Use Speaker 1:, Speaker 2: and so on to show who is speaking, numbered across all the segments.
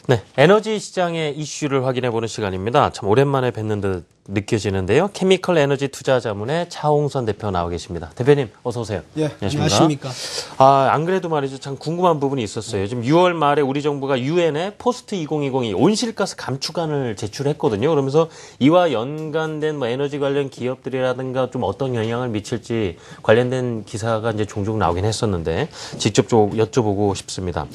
Speaker 1: 네, 에너지 시장의 이슈를 확인해보는 시간입니다. 참 오랜만에 뵙는 듯 느껴지는데요. 케미컬 에너지 투자 자문의 차홍선 대표 나와 계십니다. 대표님, 어서 오세요.
Speaker 2: 예, 안녕하십니까.
Speaker 1: 안 그래도 말이죠. 참 궁금한 부분이 있었어요. 지금 6월 말에 우리 정부가 유엔에 포스트 2020이 온실가스 감축안을 제출했거든요. 그러면서 이와 연관된 뭐 에너지 관련 기업들이라든가 좀 어떤 영향을 미칠지 관련된 기사가 이제 종종 나오긴 했었는데 직접 좀 여쭤보고 싶습니다.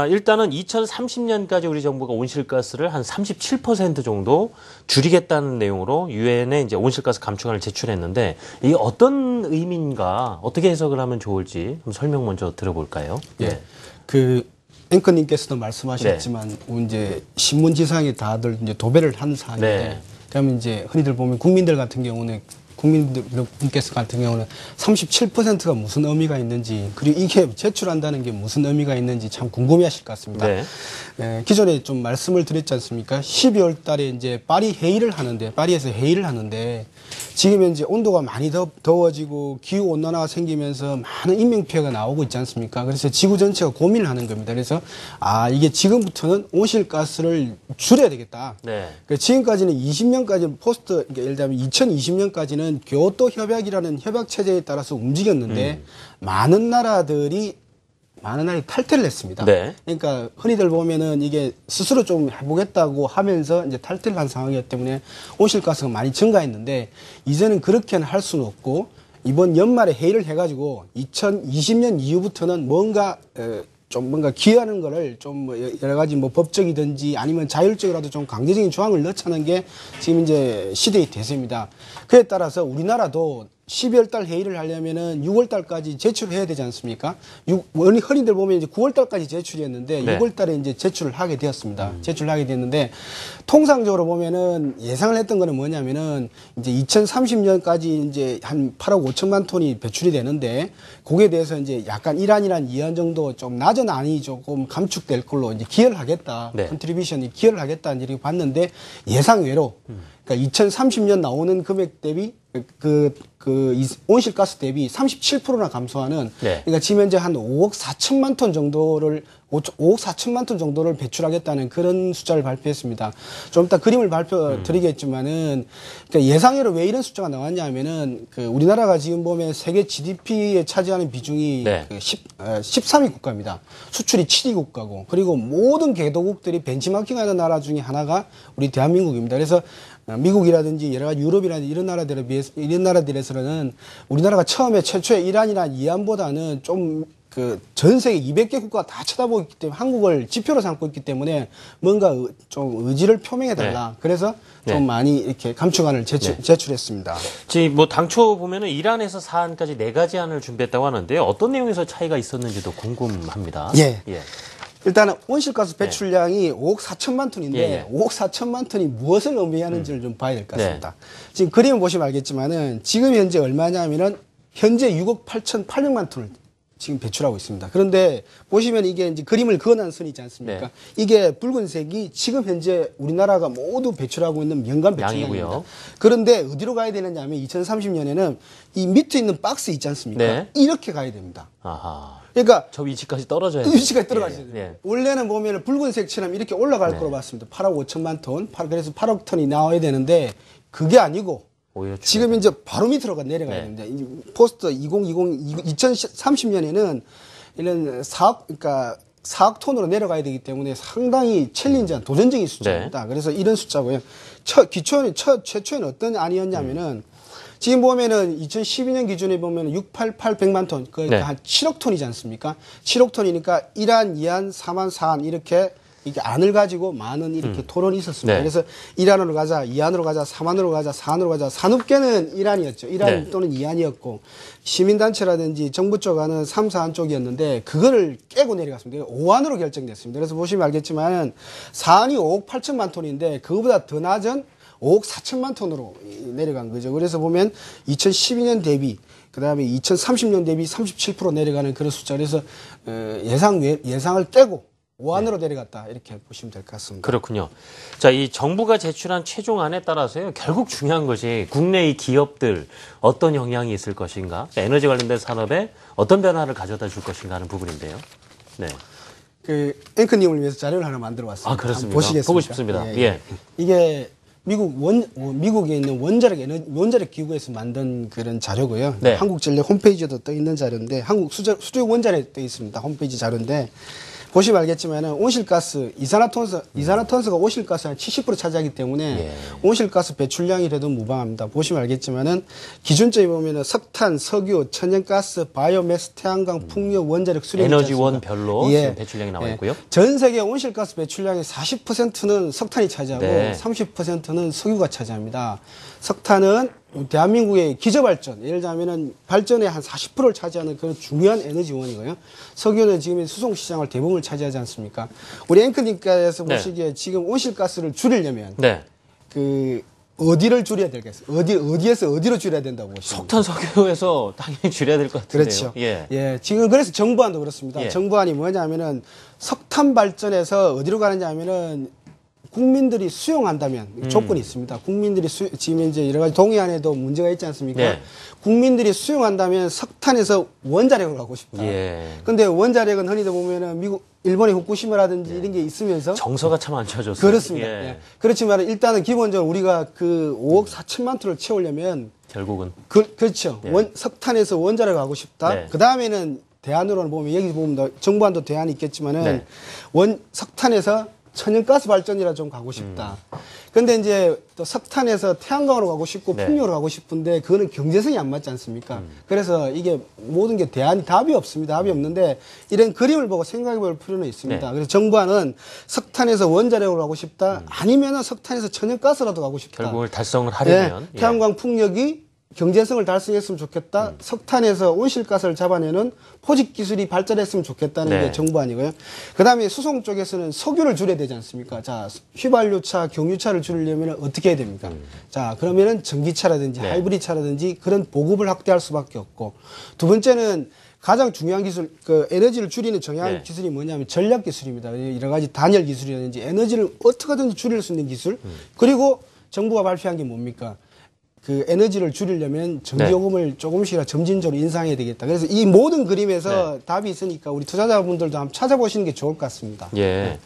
Speaker 1: 일단은 2030년까지 우리 정부가 온실가스를 한 37% 정도 줄이겠다는 내용으로 유엔에 이제 온실가스 감축안을 제출했는데 이게 어떤 의미인가 어떻게 해석을 하면 좋을지 좀 설명 먼저 들어볼까요?
Speaker 2: 예. 그 앵커님께서도 말씀하셨지만 이제 신문지상에 다들 이제 도배를 하는 사안인데 그러면 이제 흔히들 보면 국민들 같은 경우는 37%가 무슨 의미가 있는지 그리고 이게 제출한다는 게 무슨 의미가 있는지 참 궁금해하실 것 같습니다. 기존에 좀 말씀을 드렸지 않습니까? 12월 달에 이제 파리에서 회의를 하는데 지금 현재 온도가 많이 더워지고 기후 온난화가 생기면서 많은 인명 피해가 나오고 있지 않습니까? 그래서 지구 전체가 고민을 하는 겁니다. 그래서 이게 지금부터는 온실가스를 줄여야 되겠다. 그러니까 지금까지는 20년까지 예를 들면 2020년까지는 교토 협약이라는 협약 체제에 따라서 움직였는데 많은 나라들이 탈퇴를 했습니다. 그러니까 흔히들 보면은 이게 스스로 좀 해보겠다고 하면서 이제 탈퇴를 한 상황이었기 때문에 온실가스가 많이 증가했는데 이제는 그렇게는 할 수는 없고 이번 연말에 회의를 해가지고 2020년 이후부터는 뭔가 기여하는 거를 좀 여러 가지 뭐 법적이든지 아니면 자율적이라도 좀 강제적인 조항을 넣자는 게 지금 이제 시대의 대세입니다. 그에 따라서 우리나라도 12월 달 회의를 하려면은 6월 달까지 제출해야 되지 않습니까? 흔히들 보면 이제 9월 달까지 제출했는데 6월 달에 이제 제출을 하게 되었습니다. 제출을 하게 됐는데 통상적으로 보면은 예상을 했던 거는 뭐냐면은 이제 2030년까지 이제 한 8억 5천만 톤이 배출이 되는데 거기에 대해서 이제 약간 이란이란 이한 정도 좀 낮은 안이 조금 감축될 걸로 이제 기여를 하겠다. 컨트리뷰션이 기여를 하겠다. 이렇게 봤는데 예상외로 그러니까 2030년 나오는 금액 대비 온실가스 대비 37%나 감소하는 그러니까 지금 현재 한 5억 4천만 톤 정도를 배출하겠다는 그런 숫자를 발표했습니다. 좀 이따 그림을 드리겠지만은 그러니까 예상외로 왜 이런 숫자가 나왔냐면은 우리나라가 지금 보면 세계 GDP에 차지하는 비중이 13위 국가입니다. 수출이 7위 국가고 그리고 모든 개도국들이 벤치마킹하는 나라 중에 하나가 우리 대한민국입니다. 그래서 미국이라든지 여러 가지 유럽이라든지 이런 나라들에서는 우리나라가 최초에 이란이나 이란보다는 전 세계 200개 국가가 다 쳐다보고 있기 때문에 한국을 지표로 삼고 있기 때문에 뭔가 좀 의지를 표명해달라. 그래서 좀 많이 이렇게 감축안을 제출했습니다.
Speaker 1: 지금 뭐 당초 보면은 이란에서 사안까지 4가지 안을 준비했다고 하는데요. 어떤 내용에서 차이가 있었는지도 궁금합니다.
Speaker 2: 일단은 온실가스 배출량이 5억 4천만 톤인데 5억 4천만 톤이 무엇을 의미하는지를 좀 봐야 될 것 같습니다. 지금 그림을 보시면 알겠지만은 지금 현재 얼마냐면은 현재 6억 8,800만 톤을 지금 배출하고 있습니다. 그런데 보시면 이게 이제 그림을 그어놓은 선이 있지 않습니까? 이게 붉은색이 지금 현재 우리나라가 모두 배출하고 있는 연간 배출량입니다. 그런데 어디로 가야 되느냐 하면 2030년에는 이 밑에 있는 박스 있지 않습니까? 이렇게 가야 됩니다. 그러니까
Speaker 1: 저 위치까지 떨어져야
Speaker 2: 돼요. 위치까지 떨어가야 돼요. 원래는 보면 붉은색처럼 이렇게 올라갈 거로 봤습니다. 8억 5천만 톤, 그래서 8억 톤이 나와야 되는데 그게 아니고 지금 이제 바로 밑으로 내려가야 됩니다. 포스트 2030년에는 이런 4억 톤으로 내려가야 되기 때문에 상당히 챌린지한 도전적인 숫자입니다. 그래서 이런 숫자고요. 최초에는 어떤 안이었냐면은 지금 보면은 2012년 기준에 보면 688,100만 톤, 그러니까 한 7억 톤이지 않습니까? 7억 톤이니까 이란, 이안, 사만, 사안 이렇게 안을 가지고 많은 이렇게 토론이 있었습니다. 그래서 이란으로 가자, 이안으로 가자, 사만으로 가자, 사안으로 가자. 산업계는 이란이었죠. 이란 또는 이안이었고 시민단체라든지 정부 쪽은 3, 4안 쪽이었는데 그거를 깨고 내려갔습니다. 5안으로 결정됐습니다. 그래서 보시면 알겠지만 사안이 5억 8천만 톤인데 그거보다 더 낮은 5억 4천만 톤으로 내려간 거죠. 그래서 보면 2012년 대비 그다음에 2030년 대비 37% 내려가는 그런 숫자. 그래서 예상을 깨고 5안으로 내려갔다 이렇게 보시면 될 것 같습니다.
Speaker 1: 그렇군요. 자, 이 정부가 제출한 최종안에 따라서요. 결국 중요한 것이 국내의 기업들 어떤 영향이 있을 것인가, 에너지 관련된 산업에 어떤 변화를 가져다 줄 것인가 하는 부분인데요.
Speaker 2: 그 앵커님을 위해서 자료를 하나 만들어 왔습니다.
Speaker 1: 아, 그렇습니까?
Speaker 2: 보시겠습니까?
Speaker 1: 보고 싶습니다. 예.
Speaker 2: 이게 미국에 있는 원자력 기구에서 만든 그런 자료고요.
Speaker 1: 네.
Speaker 2: 한국전력 홈페이지에도 떠 있는 자료인데 한국 수력 원자력에 떠 있습니다. 홈페이지 자료인데 보시면 알겠지만은 온실가스 이산화탄소가 온실가스 한 70% 차지하기 때문에
Speaker 1: 예.
Speaker 2: 온실가스 배출량이라도 무방합니다. 보시면 알겠지만은 기준점이 보면은 석탄, 석유, 천연가스, 바이오매스, 태양광, 풍력, 원자력, 수력
Speaker 1: 에너지원별로 지금 배출량이 나와 있고요.
Speaker 2: 전 세계 온실가스 배출량의 40%는 석탄이 차지하고
Speaker 1: 네.
Speaker 2: 30%는 석유가 차지합니다. 석탄은 대한민국의 기저발전, 예를 들자면은 발전의 한 40%를 차지하는 그런 중요한 에너지원이고요. 석유는 지금 수송시장을 대부분을 차지하지 않습니까? 우리 앵커님께서
Speaker 1: 네.
Speaker 2: 보시기에 지금 온실가스를 줄이려면
Speaker 1: 네.
Speaker 2: 그 어디를 줄여야 되겠어요? 어디에서 어디로 줄여야 된다고 보시면
Speaker 1: 석탄, 석유에서 당연히 줄여야 될 것 같은데요.
Speaker 2: 그렇죠.
Speaker 1: 예.
Speaker 2: 지금 그래서 정부안도 그렇습니다.
Speaker 1: 예.
Speaker 2: 정부안이 뭐냐면은 석탄 발전에서 어디로 가느냐 하면은 국민들이 수용한다면 조건이 있습니다. 국민들이 지금 이제 여러 가지 동의안에도 문제가 있지 않습니까?
Speaker 1: 네.
Speaker 2: 국민들이 수용한다면 석탄에서 원자력으로 가고 싶다.
Speaker 1: 예.
Speaker 2: 근데 원자력은 흔히도 보면은 일본의 후쿠시마라든지 이런 게 있으면서
Speaker 1: 정서가 참 안 쳐졌어요.
Speaker 2: 그렇습니다.
Speaker 1: 예.
Speaker 2: 예. 그렇지만 일단은 기본적으로 우리가 그 5억 4천만 톤을 채우려면
Speaker 1: 결국은.
Speaker 2: 그렇죠.
Speaker 1: 예.
Speaker 2: 석탄에서 원자력 가고 싶다.
Speaker 1: 네.
Speaker 2: 그 다음에는 대안으로는 보면 여기 보면 정부안도 대안이 있겠지만은
Speaker 1: 네.
Speaker 2: 석탄에서 천연가스 발전이라 좀 가고 싶다. 근데 이제 또 석탄에서 태양광으로 가고 싶고
Speaker 1: 네.
Speaker 2: 풍력으로 가고 싶은데 그거는 경제성이 안 맞지 않습니까? 그래서 이게 모든 게 답이 없습니다. 답이 없는데 이런 그림을 보고 생각해 볼 필요는 있습니다.
Speaker 1: 네.
Speaker 2: 그래서 정부안은 석탄에서 원자력으로 가고 싶다. 아니면은 석탄에서 천연가스라도 가고 싶다.
Speaker 1: 결국을 달성을 하려면.
Speaker 2: 네, 태양광 풍력이 경제성을 달성했으면 좋겠다. 석탄에서 온실가스를 잡아내는 포집 기술이 발전했으면 좋겠다는
Speaker 1: 네.
Speaker 2: 게 정부안이고요. 그다음에 수송 쪽에서는 석유를 줄여야 되지 않습니까? 자, 휘발유차, 경유차를 줄이려면 어떻게 해야 됩니까? 자, 그러면은 전기차라든지
Speaker 1: 네.
Speaker 2: 하이브리드차라든지 그런 보급을 확대할 수밖에 없고 두 번째는 가장 중요한 기술, 그 에너지를 줄이는 정량
Speaker 1: 네.
Speaker 2: 기술이 뭐냐면 전략 기술입니다. 여러 가지 단열 기술이라든지 에너지를 어떻게든지 줄일 수 있는 기술. 그리고 정부가 발표한 게 뭡니까? 그 에너지를 줄이려면 전기요금을 조금씩이라 점진적으로 인상해야 되겠다. 그래서 이 모든 그림에서 답이 있으니까 우리 투자자분들도 한번 찾아보시는 게 좋을 것 같습니다.
Speaker 1: 예.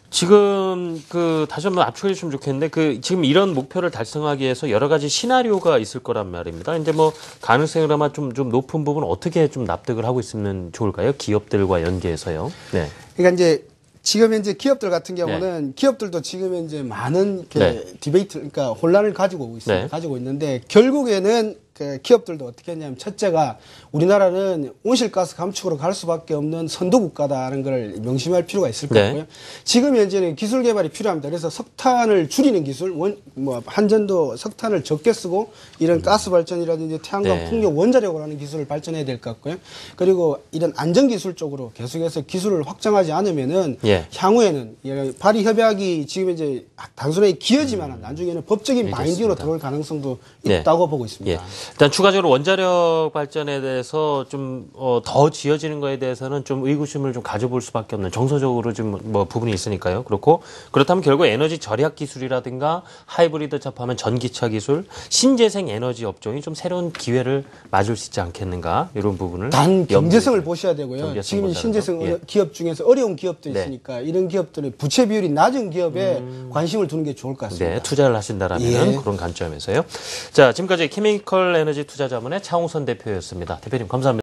Speaker 1: 지금 다시 한번 압축해 주시면 좋겠는데 지금 이런 목표를 달성하기 위해서 여러 가지 시나리오가 있을 거란 말입니다. 이제 뭐 가능성이 아마 좀 높은 부분 어떻게 좀 납득을 하고 있으면 좋을까요? 기업들과 연계해서요. 네.
Speaker 2: 그러니까 이제 지금 현재 기업들 같은 경우는 기업들도 지금 현재 많은 디베이트, 그러니까 혼란을 가지고 오고 있습니다.
Speaker 1: 네.
Speaker 2: 가지고 있는데 결국에는 그 기업들도 어떻게 했냐면 첫째가 우리나라는 온실가스 감축으로 갈 수밖에 없는 선도 국가다라는 걸 명심할 필요가 있을 것 같고요. 지금 현재는 기술 개발이 필요합니다. 그래서 석탄을 줄이는 기술, 한전도 석탄을 적게 쓰고 이런 가스 발전이라든지 태양광 풍력 원자력으로 하는 기술을 발전해야 될 것 같고요. 그리고 이런 안전 기술 쪽으로 계속해서 기술을 확장하지 않으면은 향후에는 파리 협약이 지금 이제 단순하게 기여지만 나중에는 법적인 바인딩으로 들어올 가능성도 있다고 보고 있습니다.
Speaker 1: 일단 추가적으로 원자력 발전에 대해서 좀 더 지어지는 거에 대해서는 좀 의구심을 좀 가져볼 수밖에 없는 정서적으로 좀 뭐 부분이 있으니까요. 그렇다면 결국 에너지 절약 기술이라든가 하이브리드 차포하면 전기차 기술, 신재생 에너지 업종이 좀 새로운 기회를 맞을 수 있지 않겠는가 이런 부분을
Speaker 2: 단 경제성을 보셔야 되고요.
Speaker 1: 경제성
Speaker 2: 지금 신재생
Speaker 1: 거.
Speaker 2: 기업 중에서 어려운 기업도 있으니까 이런 기업들은 부채 비율이 낮은 기업에 관심을 두는 게 좋을 것 같습니다.
Speaker 1: 네, 투자를 하신다라면 그런 관점에서요. 자, 지금까지 케미컬 에너지 투자자문의 차홍선 대표였습니다. 대표님 감사합니다.